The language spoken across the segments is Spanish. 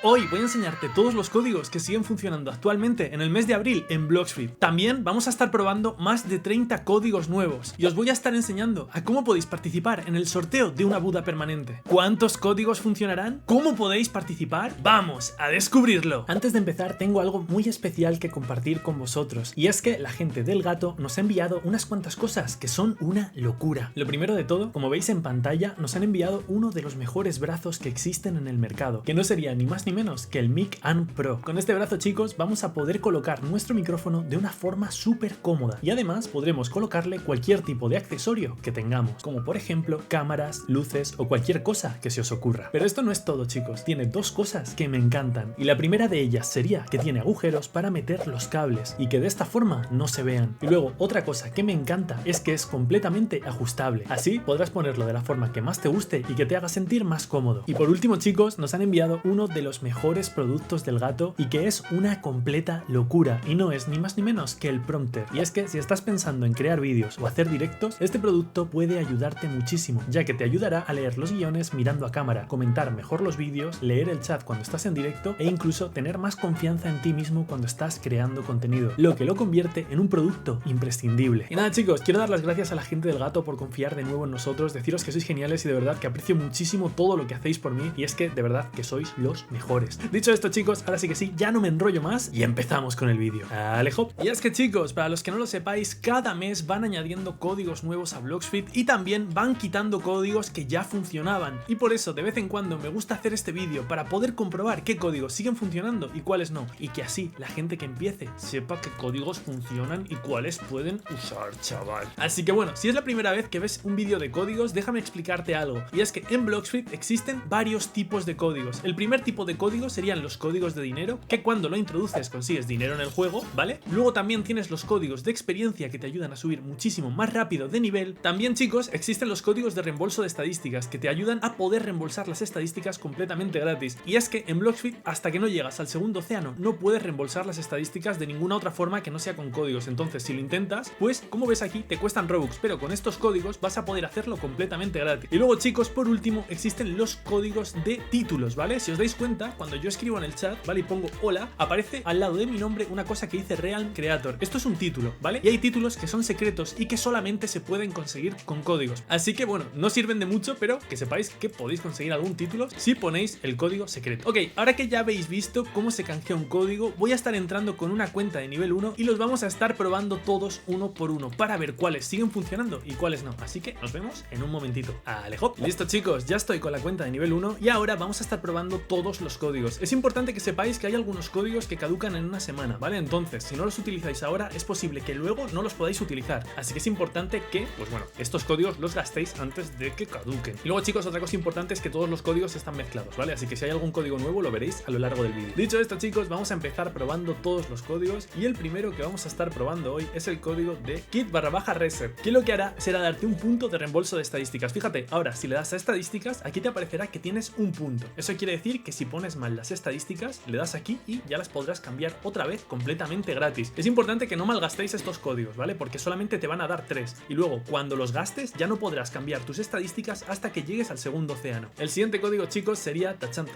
Hoy voy a enseñarte todos los códigos que siguen funcionando actualmente en el mes de abril en Bloxfruit. También vamos a estar probando más de 30 códigos nuevos y os voy a estar enseñando a cómo podéis participar en el sorteo de una Buda permanente. ¿Cuántos códigos funcionarán? ¿Cómo podéis participar? ¡Vamos a descubrirlo! Antes de empezar tengo algo muy especial que compartir con vosotros, y es que la gente del gato nos ha enviado unas cuantas cosas que son una locura. Lo primero de todo, como veis en pantalla, nos han enviado uno de los mejores brazos que existen en el mercado, que no sería ni más ni menos que el Mic And Pro. Con este brazo, chicos, vamos a poder colocar nuestro micrófono de una forma súper cómoda y además podremos colocarle cualquier tipo de accesorio que tengamos, como por ejemplo cámaras, luces o cualquier cosa que se os ocurra. Pero esto no es todo, chicos, tiene dos cosas que me encantan, y la primera de ellas sería que tiene agujeros para meter los cables y que de esta forma no se vean. Y luego otra cosa que me encanta es que es completamente ajustable, así podrás ponerlo de la forma que más te guste y que te haga sentir más cómodo. Y por último, chicos, nos han enviado uno de los mejores productos del gato y que es una completa locura, y no es ni más ni menos que el prompter. Y es que si estás pensando en crear vídeos o hacer directos, este producto puede ayudarte muchísimo, ya que te ayudará a leer los guiones mirando a cámara, comentar mejor los vídeos, leer el chat cuando estás en directo e incluso tener más confianza en ti mismo cuando estás creando contenido, lo que lo convierte en un producto imprescindible. Y nada, chicos, quiero dar las gracias a la gente del gato por confiar de nuevo en nosotros, deciros que sois geniales y de verdad que aprecio muchísimo todo lo que hacéis por mí, y es que de verdad que sois los mejores. Dicho esto, chicos, ahora sí que sí, ya no me enrollo más y empezamos con el vídeo. ¡Alejo! Y es que, chicos, para los que no lo sepáis, cada mes van añadiendo códigos nuevos a Bloxfruit y también van quitando códigos que ya funcionaban, y por eso de vez en cuando me gusta hacer este vídeo para poder comprobar qué códigos siguen funcionando y cuáles no, y que así la gente que empiece sepa qué códigos funcionan y cuáles pueden usar, chaval. Así que bueno, si es la primera vez que ves un vídeo de códigos, déjame explicarte algo, y es que en Bloxfruit existen varios tipos de códigos. El primer tipo de códigos serían los códigos de dinero, que cuando lo introduces consigues dinero en el juego, ¿vale? Luego también tienes los códigos de experiencia que te ayudan a subir muchísimo más rápido de nivel. También, chicos, existen los códigos de reembolso de estadísticas que te ayudan a poder reembolsar las estadísticas completamente gratis. Y es que en Bloxfruit, hasta que no llegas al segundo océano, no puedes reembolsar las estadísticas de ninguna otra forma que no sea con códigos. Entonces, si lo intentas, pues como ves aquí, te cuestan Robux, pero con estos códigos vas a poder hacerlo completamente gratis. Y luego, chicos, por último, existen los códigos de títulos, ¿vale? Si os dais cuenta, cuando yo escribo en el chat, ¿vale? Y pongo hola, aparece al lado de mi nombre una cosa que dice Realm Creator. Esto es un título, ¿vale? Y hay títulos que son secretos y que solamente se pueden conseguir con códigos. Así que bueno, no sirven de mucho, pero que sepáis que podéis conseguir algún título si ponéis el código secreto. Ok, ahora que ya habéis visto cómo se canjea un código, voy a estar entrando con una cuenta de nivel 1 y los vamos a estar probando todos uno por uno para ver cuáles siguen funcionando y cuáles no. Así que nos vemos en un momentito. ¡Alejo! Listo, chicos, ya estoy con la cuenta de nivel 1 y ahora vamos a estar probando todos los códigos. Es importante que sepáis que hay algunos códigos que caducan en una semana, ¿vale? Entonces, si no los utilizáis ahora, es posible que luego no los podáis utilizar. Así que es importante que, pues bueno, estos códigos los gastéis antes de que caduquen. Y luego, chicos, otra cosa importante es que todos los códigos están mezclados, ¿vale? Así que si hay algún código nuevo, lo veréis a lo largo del vídeo. Dicho esto, chicos, vamos a empezar probando todos los códigos, y el primero que vamos a estar probando hoy es el código de kit_reset, que lo que hará será darte un punto de reembolso de estadísticas. Fíjate, ahora si le das a estadísticas, aquí te aparecerá que tienes un punto. Eso quiere decir que si pones mal las estadísticas, le das aquí y ya las podrás cambiar otra vez completamente gratis. Es importante que no malgastéis estos códigos, ¿vale? Porque solamente te van a dar 3, y luego cuando los gastes ya no podrás cambiar tus estadísticas hasta que llegues al segundo océano. El siguiente código, chicos, sería tachan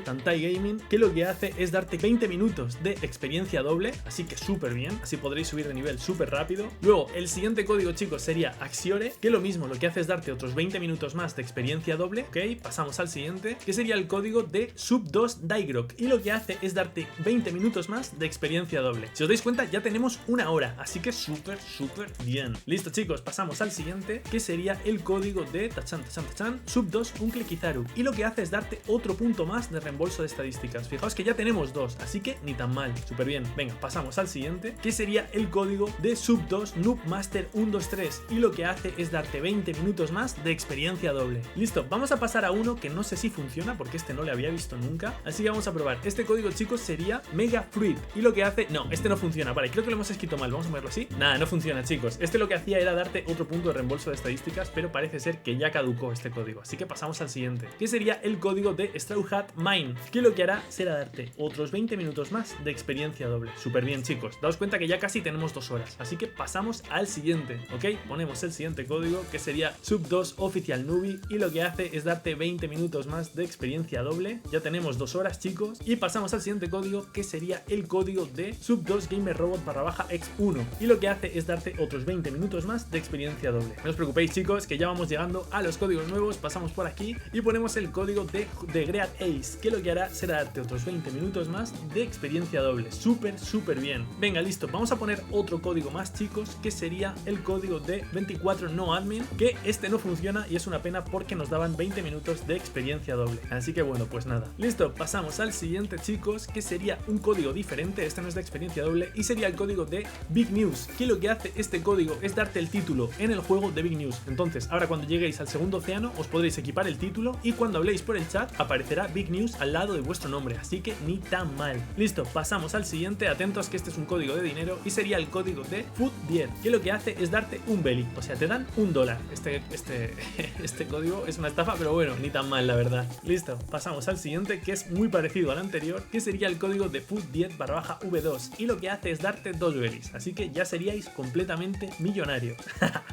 Tantai Gaming, que lo que hace es darte 20 minutos de experiencia doble, así que súper bien, así podréis subir de nivel súper rápido. Luego el siguiente código, chicos, sería Axiore, que lo mismo, lo que hace es darte otros 20 minutos más de experiencia doble. Ok, pasamos al siguiente, que sería el código de Sub2 Daigrok, y lo que hace es darte 20 minutos más de experiencia doble. Si os dais cuenta, ya tenemos una hora, así que súper bien. Listo, chicos, pasamos al siguiente, que sería el código de tachan Sub2 Unklekizaru, y lo que hace es darte otro punto más de reembolso de estadísticas. Fijaos que ya tenemos 2, así que ni tan mal, súper bien. Venga, pasamos al siguiente, que sería el código de Sub2 Noobmaster 123, y lo que hace es darte 20 minutos más de experiencia doble. Listo, vamos a pasar a uno que no sé si funciona, porque este no le había visto nunca, así que vamos a probar. Este código, chicos, sería Mega Fruit, y lo que hace... No, este no funciona, vale, creo que lo hemos escrito mal, vamos a verlo así. Nada, no funciona, chicos. Este lo que hacía era darte otro punto de reembolso de estadísticas, pero parece ser que ya caducó este código, así que pasamos al siguiente, que sería el código de Straw Hat Mine, que lo que hará será darte otros 20 minutos más de experiencia doble. Súper bien, chicos, daos cuenta que ya casi tenemos 2 horas, así que pasamos al siguiente. Ok, ponemos el siguiente código, que sería Sub2 Official Newbie, y lo que hace es darte 20 minutos más de experiencia doble. Ya tenemos tenemos 2 horas, chicos, y pasamos al siguiente código, que sería el código de Sub2GamerRobot_X1, y lo que hace es darte otros 20 minutos más de experiencia doble. No os preocupéis, chicos, que ya vamos llegando a los códigos nuevos. Pasamos por aquí y ponemos el código de Great Ace, que lo que hará será darte otros 20 minutos más de experiencia doble. Súper bien. Venga, listo, vamos a poner otro código más, chicos, que sería el código de 24NoAdmin, que este no funciona y es una pena porque nos daban 20 minutos de experiencia doble. Así que bueno, pues nada. Listo, pasamos al siguiente, chicos, que sería un código diferente. Este no es de experiencia doble y sería el código de Big News, que lo que hace este código es darte el título en el juego de Big News. Entonces, ahora cuando lleguéis al segundo océano os podréis equipar el título y cuando habléis por el chat aparecerá Big News al lado de vuestro nombre, así que ni tan mal. Listo, pasamos al siguiente. Atentos que este es un código de dinero y sería el código de Food10, que lo que hace es darte un belly, o sea, te dan $1. Este código es una estafa, pero bueno, ni tan mal, la verdad. Listo, pasamos al siguiente, que es muy parecido al anterior, que sería el código de Food10_V2, y lo que hace es darte 2 bellies, así que ya seríais completamente millonarios.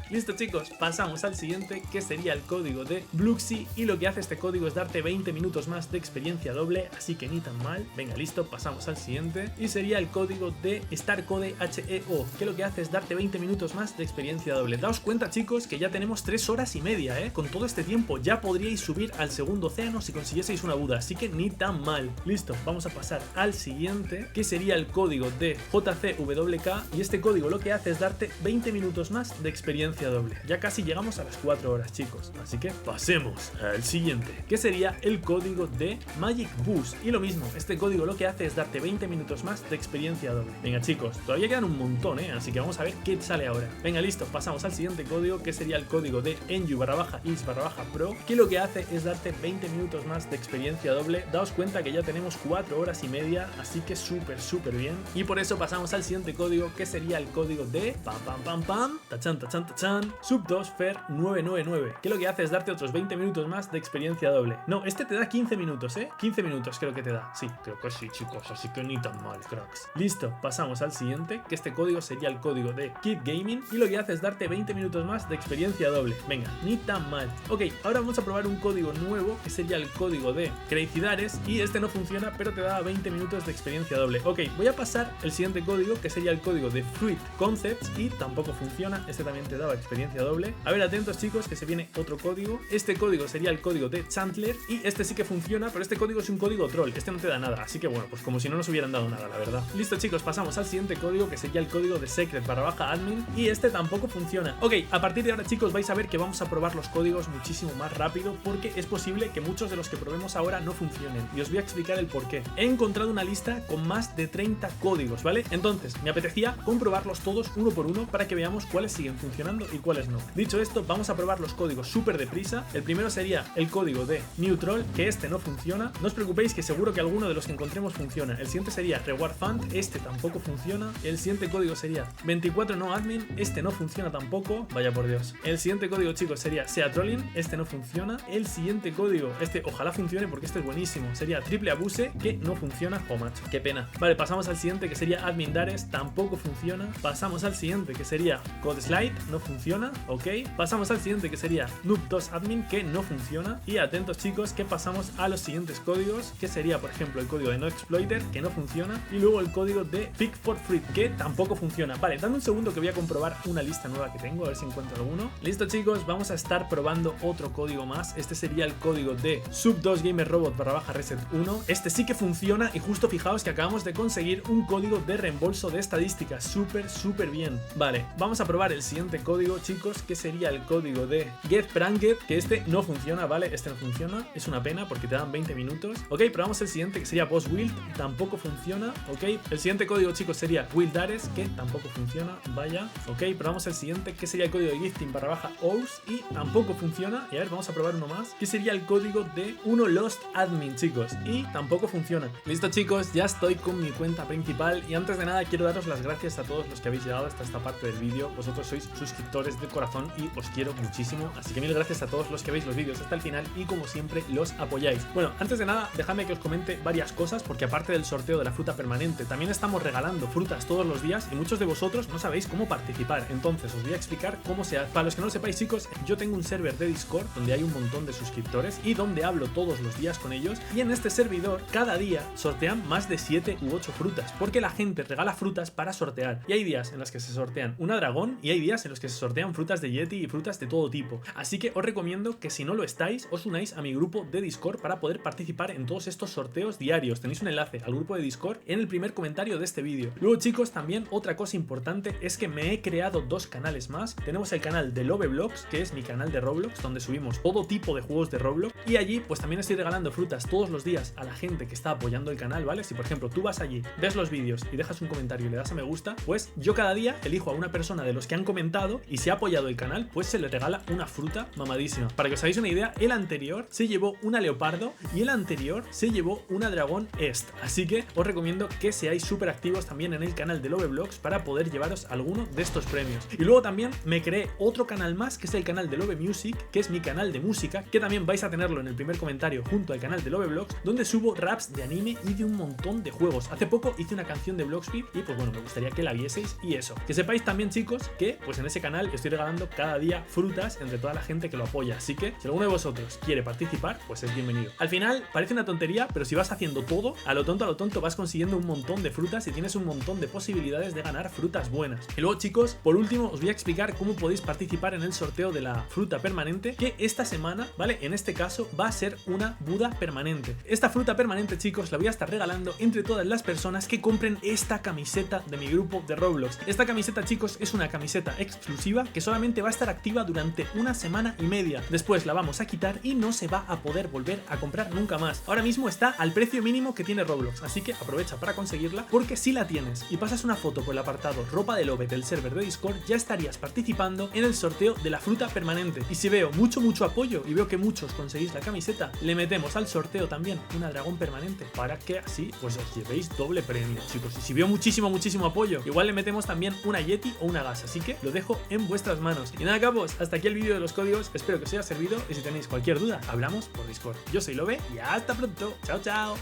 Listo, chicos, pasamos al siguiente, que sería el código de Bluxy, y lo que hace este código es darte 20 minutos más de experiencia doble, así que ni tan mal. Venga, listo, pasamos al siguiente, y sería el código de Starcode HEO, que lo que hace es darte 20 minutos más de experiencia doble. Daos cuenta, chicos, que ya tenemos 3 horas y media, con todo este tiempo ya podríais subir al segundo océano si consiguieseis una Buda, así que ni tan mal. Listo, vamos a pasar al siguiente, que sería el código de JCWK, y este código lo que hace es darte 20 minutos más de experiencia doble. Ya casi llegamos a las 4 horas, chicos, así que pasemos al siguiente, que sería el código de Magic Boost, y lo mismo, este código lo que hace es darte 20 minutos más de experiencia doble. Venga, chicos, todavía quedan un montón, así que vamos a ver qué sale ahora. Venga, listo, pasamos al siguiente código, que sería el código de Enju_X_Pro, que lo que hace es darte 20 minutos más de experiencia doble. Daos cuenta que ya tenemos 4 horas y media, así que súper bien. Y por eso pasamos al siguiente código, que sería el código de tachan, Sub2Fer999, que lo que hace es darte otros 20 minutos más de experiencia doble. No, este te da 15 minutos, 15 minutos creo que te da. Sí, creo que sí, chicos, así que ni tan mal, cracks. Listo, pasamos al siguiente, que este código sería el código de Kid Gaming, y lo que hace es darte 20 minutos más de experiencia doble. Venga, ni tan mal. Ok, ahora vamos a probar un código nuevo, que sería el código de Crazydares, y este no funciona, pero te da 20 minutos de experiencia doble. Ok, voy a pasar el siguiente código, que sería el código de Fruit Concepts, y tampoco funciona, este también te daba experiencia doble. A ver, atentos, chicos, que se viene otro código. Este código sería el código de Chandler, y este sí que funciona, pero este código es un código troll, este no te da nada, así que bueno, pues como si no nos hubieran dado nada, la verdad. Listo, chicos, pasamos al siguiente código, que sería el código de Secret_admin, y este tampoco funciona. Ok, a partir de ahora, chicos, vais a ver que vamos a probar los códigos muchísimo más rápido, porque es posible que muchos de los que probemos ahora no funcionen, y os voy a explicar el por qué. He encontrado una lista con más de 30 códigos, ¿vale? Entonces, me apetecía comprobarlos todos uno por uno para que veamos cuáles siguen funcionando y cuáles no. Dicho esto, vamos a probar los códigos súper deprisa. El primero sería el código de Neutral, que este no funciona. No os preocupéis, que seguro que alguno de los que encontremos funciona. El siguiente sería Reward Fund, este tampoco funciona. El siguiente código sería 24NoAdmin, este no funciona tampoco. Vaya por Dios. El siguiente código, chicos, sería Sea Trolling, este no funciona. El siguiente código, este ojalá funcione porque este es buenísimo, sería Triple Abuse, que no funciona. Oh, macho, qué pena. Vale, pasamos al siguiente, que sería Admin Dares, tampoco funciona. Pasamos al siguiente, que sería Code Slide, no funciona. Ok, pasamos al siguiente, que sería Noob2Admin, que no funciona. Y atentos, chicos, que pasamos a los siguientes códigos, que sería, por ejemplo, el código de NoExploiter, que no funciona, y luego el código de Pick for Free, que tampoco funciona. Vale, dame un segundo que voy a comprobar una lista nueva que tengo, a ver si encuentro alguno. Listo, chicos, vamos a estar probando otro código más. Este sería el código de Sub2GamerRobot_Reset1. Este sí que funciona, y justo fijaos que acabamos de conseguir un código de reembolso de estadísticas. Súper bien. Vale, vamos a probar el siguiente código, chicos, que sería el código de GetPranked, que este no funciona, ¿vale? Este no funciona, es una pena porque te dan 20 minutos. Ok, probamos el siguiente, que sería BossWild, tampoco funciona. Ok, el siguiente código, chicos, sería Wildares, que tampoco funciona, vaya. Ok, probamos el siguiente, que sería el código de Gifting_Ors, y tampoco funciona. Y a ver, vamos a probar uno más, que sería el código de LostAdmin, chicos, y tampoco funciona. Listo, chicos, ya estoy con mi cuenta principal, y antes de nada quiero daros las gracias a todos los que habéis llegado hasta esta parte del vídeo. Vosotros sois suscriptores de corazón y os quiero muchísimo, así que mil gracias a todos los que veis los vídeos hasta el final y como siempre los apoyáis. Bueno, antes de nada, dejadme que os comente varias cosas, porque aparte del sorteo de la fruta permanente, también estamos regalando frutas todos los días y muchos de vosotros no sabéis cómo participar. Entonces os voy a explicar cómo se hace. Para los que no lo sepáis, chicos, yo tengo un server de Discord donde hay un montón de suscriptores y donde hablo todos los días con ellos vídeos, y en este servidor cada día sortean más de 7 u 8 frutas, porque la gente regala frutas para sortear, y hay días en los que se sortean una dragón y hay días en los que se sortean frutas de Yeti y frutas de todo tipo. Así que os recomiendo que si no lo estáis, os unáis a mi grupo de Discord para poder participar en todos estos sorteos diarios. Tenéis un enlace al grupo de Discord en el primer comentario de este vídeo. Luego, chicos, también otra cosa importante es que me he creado dos canales más. Tenemos el canal de Loveblogs, que es mi canal de Roblox, donde subimos todo tipo de juegos de Roblox, y allí pues también estoy regalando frutas todos los días a la gente que está apoyando el canal, ¿vale? Si por ejemplo tú vas allí, ves los vídeos y dejas un comentario y le das a me gusta, pues yo cada día elijo a una persona de los que han comentado y si ha apoyado el canal, pues se le regala una fruta mamadísima. Para que os hagáis una idea, el anterior se llevó una leopardo y el anterior se llevó una dragón est. Así que os recomiendo que seáis súper activos también en el canal de Loveblogs para poder llevaros alguno de estos premios. Y luego también me creé otro canal más, que es el canal de Love Music, que es mi canal de música, que también vais a tenerlo en el primer comentario junto al canal de Loveblogs, donde subo raps de anime y de un montón de juegos. Hace poco hice una canción de Bloxfeed y pues bueno, me gustaría que la vieseis. Y eso, que sepáis también, chicos, que pues en ese canal estoy regalando cada día frutas entre toda la gente que lo apoya, así que si alguno de vosotros quiere participar, pues es bienvenido. Al final parece una tontería, pero si vas haciendo todo a lo tonto vas consiguiendo un montón de frutas y tienes un montón de posibilidades de ganar frutas buenas. Y luego, chicos, por último os voy a explicar cómo podéis participar en el sorteo de la fruta permanente, que esta semana, ¿vale? En este caso va a ser una Buda permanente. Esta fruta permanente, chicos, la voy a estar regalando entre todas las personas que compren esta camiseta de mi grupo de Roblox. Esta camiseta, chicos, es una camiseta exclusiva que solamente va a estar activa durante una semana y media. Después la vamos a quitar y no se va a poder volver a comprar nunca más. Ahora mismo está al precio mínimo que tiene Roblox, así que aprovecha para conseguirla, porque si la tienes y pasas una foto por el apartado ropa de Love del server de Discord, ya estarías participando en el sorteo de la fruta permanente. Y si veo mucho apoyo y veo que muchos conseguís la camiseta, le metemos al sorteo también una dragón permanente para que así pues os llevéis doble premio, chicos. Y si veo muchísimo apoyo, igual le metemos también una Yeti o una gas, así que lo dejo en vuestras manos. Y nada, capos, hasta aquí el vídeo de los códigos, espero que os haya servido y si tenéis cualquier duda, hablamos por Discord. Yo soy Love y hasta pronto. Chao, chao.